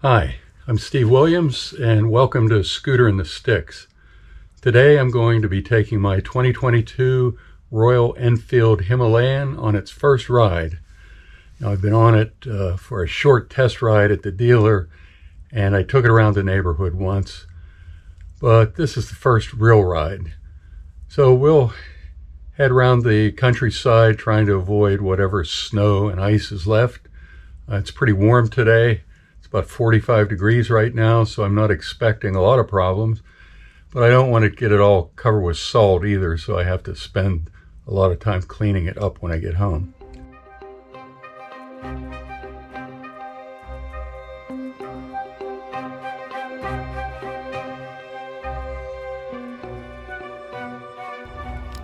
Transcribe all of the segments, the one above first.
Hi, I'm Steve Williams and welcome to Scooter and the Sticks. Today I'm going to be taking my 2022 Royal Enfield Himalayan on its first ride. Now I've been on it for a short test ride at the dealer and I took it around the neighborhood once, but this is the first real ride. So we'll head around the countryside trying to avoid whatever snow and ice is left. It's pretty warm today. About 45 degrees right now, so I'm not expecting a lot of problems, but I don't want to get it all covered with salt either, so I have to spend a lot of time cleaning it up when I get home.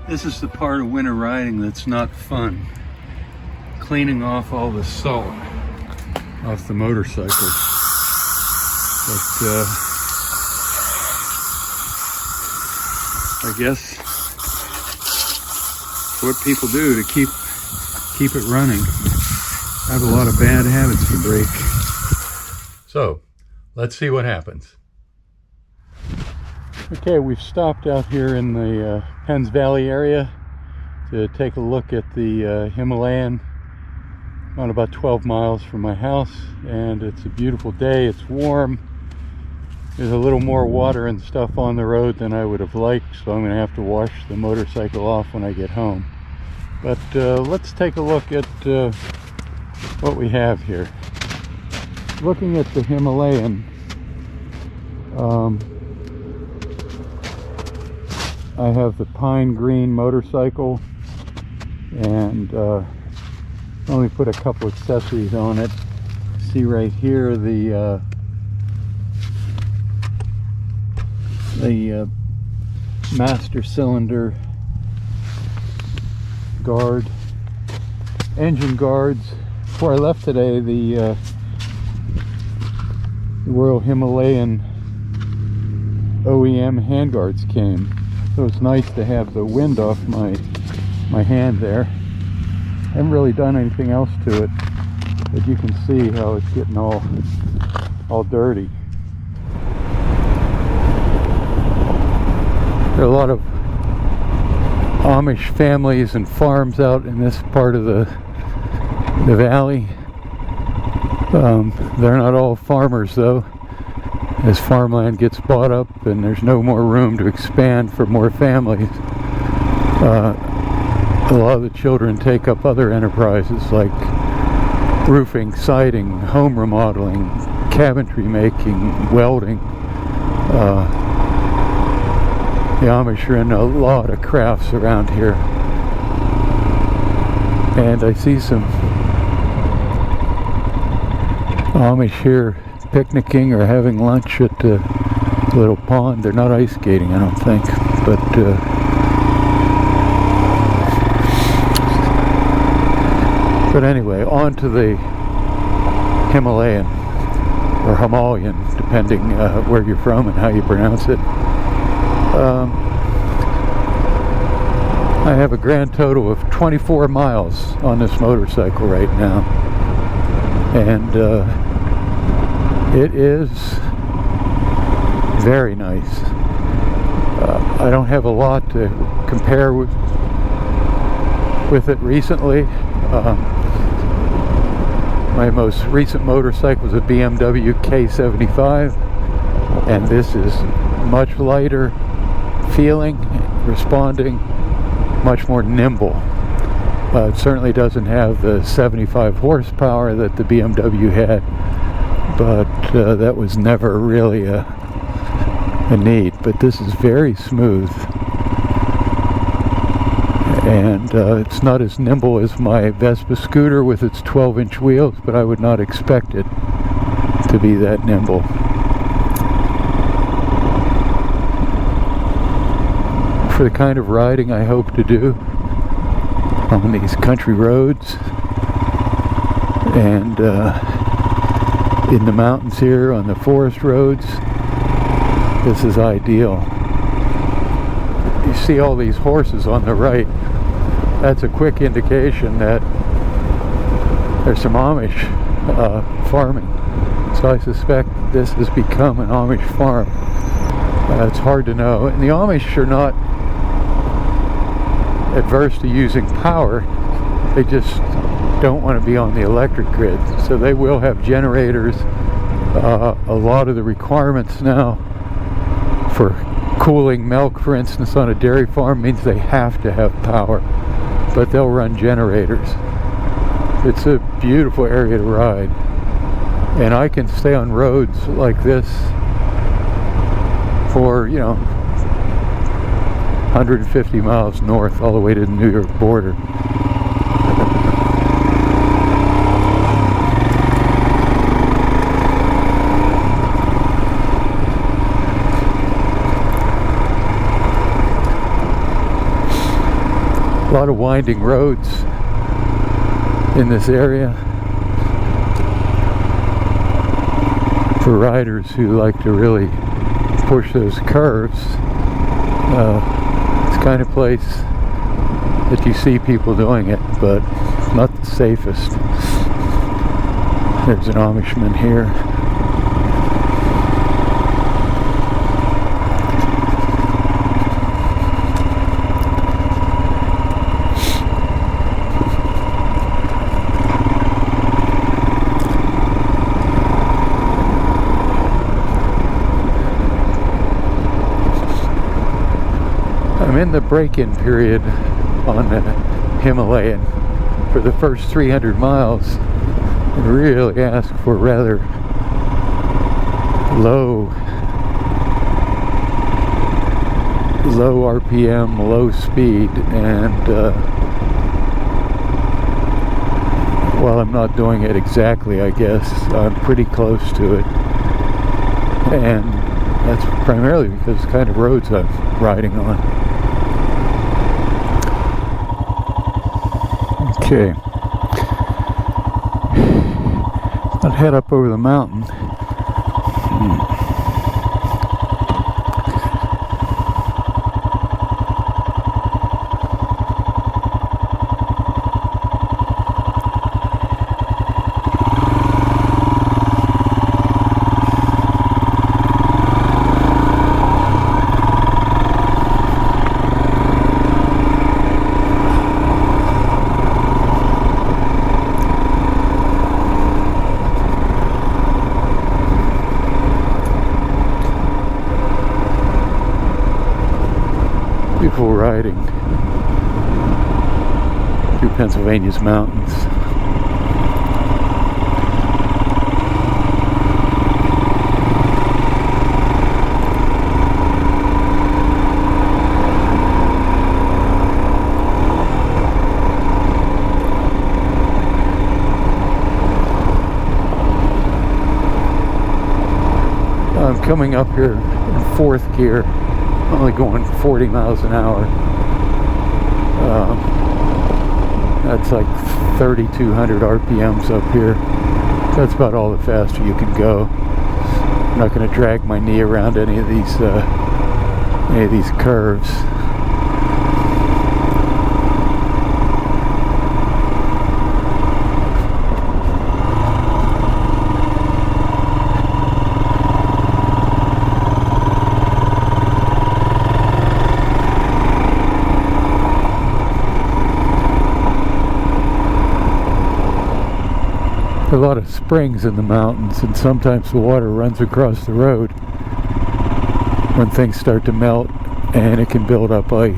This is the part of winter riding that's not fun. Cleaning off all the salt off the motorcycle. But I guess what people do to keep it running. I have a lot of bad habits to break. So let's see what happens. Okay, we've stopped out here in the Penns Valley area to take a look at the Himalayan. On about 12 miles from my house, and it's a beautiful day. It's warm. There's a little more water and stuff on the road than I would have liked, so I'm going to have to wash the motorcycle off when I get home. But let's take a look at what we have here. Looking at the Himalayan, I have the pine green motorcycle, and only put a couple accessories on it. See right here the master cylinder guard, engine guards. Before I left today, the Royal Himalayan OEM handguards came, so it's nice to have the wind off my hand there. I haven't really done anything else to it, but you can see how it's getting all dirty. There are a lot of Amish families and farms out in this part of the valley. They're not all farmers though, as farmland gets bought up and there's no more room to expand for more families. A lot of the children take up other enterprises like roofing, siding, home remodeling, cabinetry making, welding. The Amish are in a lot of crafts around here. And I see some Amish here picnicking or having lunch at the little pond. They're not ice skating, I don't think, But anyway, on to the Himalayan, or Himalayan, depending where you're from and how you pronounce it. I have a grand total of 24 miles on this motorcycle right now. And it is very nice. I don't have a lot to compare with it recently. My most recent motorcycle was a BMW K75, and this is much lighter feeling, responding, much more nimble. It certainly doesn't have the 75 horsepower that the BMW had, but that was never really a need. But this is very smooth. And it's not as nimble as my Vespa scooter with its 12-inch wheels, but I would not expect it to be that nimble. For the kind of riding I hope to do on these country roads and in the mountains here on the forest roads, this is ideal. You see all these horses on the right. That's a quick indication that there's some Amish farming. So I suspect this has become an Amish farm. It's hard to know. And the Amish are not adverse to using power. They just don't want to be on the electric grid. So they will have generators. A lot of the requirements now for cooling milk, for instance, on a dairy farm means they have to have power, but they'll run generators. It's a beautiful area to ride, and I can stay on roads like this for, you know, 150 miles north all the way to the New York border. A lot of winding roads in this area for riders who like to really push those curves. It's the kind of place that you see people doing it, but not the safest. There's an Amishman here. I'm in the break-in period on the Himalayan. For the first 300 miles, I really ask for rather low RPM, low speed, and while I'm not doing it exactly, I guess, I'm pretty close to it. And that's primarily because the kind of roads I'm riding on. Okay, I'll head up over the mountain. Beautiful riding through Pennsylvania's mountains. I'm coming up here in fourth gear. Only going 40 miles an hour. That's like 3,200 RPMs up here. That's about all the faster you can go. I'm not going to drag my knee around any of these curves. A lot of springs in the mountains, and sometimes the water runs across the road when things start to melt, and it can build up ice.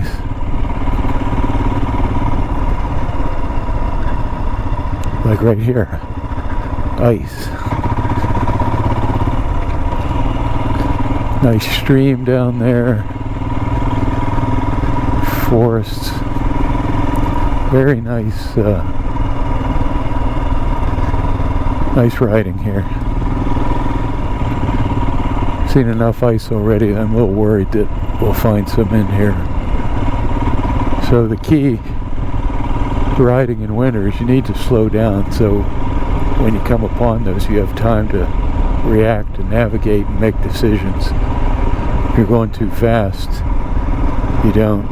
Like right here, ice. Nice stream down there, forests, very nice. Nice riding here. Seen enough ice already. I'm a little worried that we'll find some in here. So the key to riding in winter is you need to slow down, so when you come upon those you have time to react and navigate and make decisions. If you're going too fast, you don't.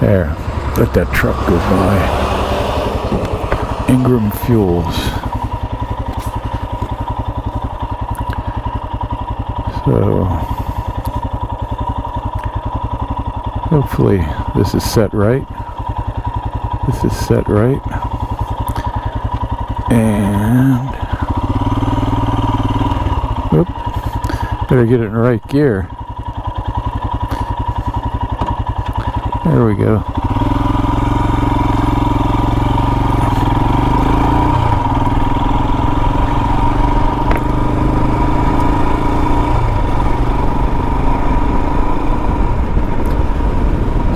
There, let that truck go by. Ingram Fuels. So, hopefully this is set right. This is set right. And, oop, better get it in the right gear. There we go.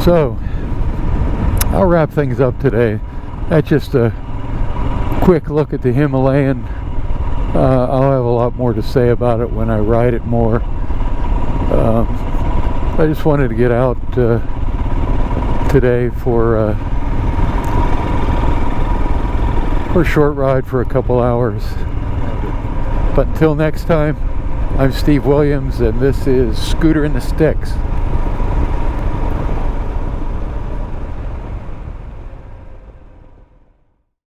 So, I'll wrap things up today. That's just a quick look at the Himalayan. I'll have a lot more to say about it when I ride it more. I just wanted to get out today for a short ride for a couple hours. But until next time, I'm Steve Williams, and this is Scooter in the Sticks.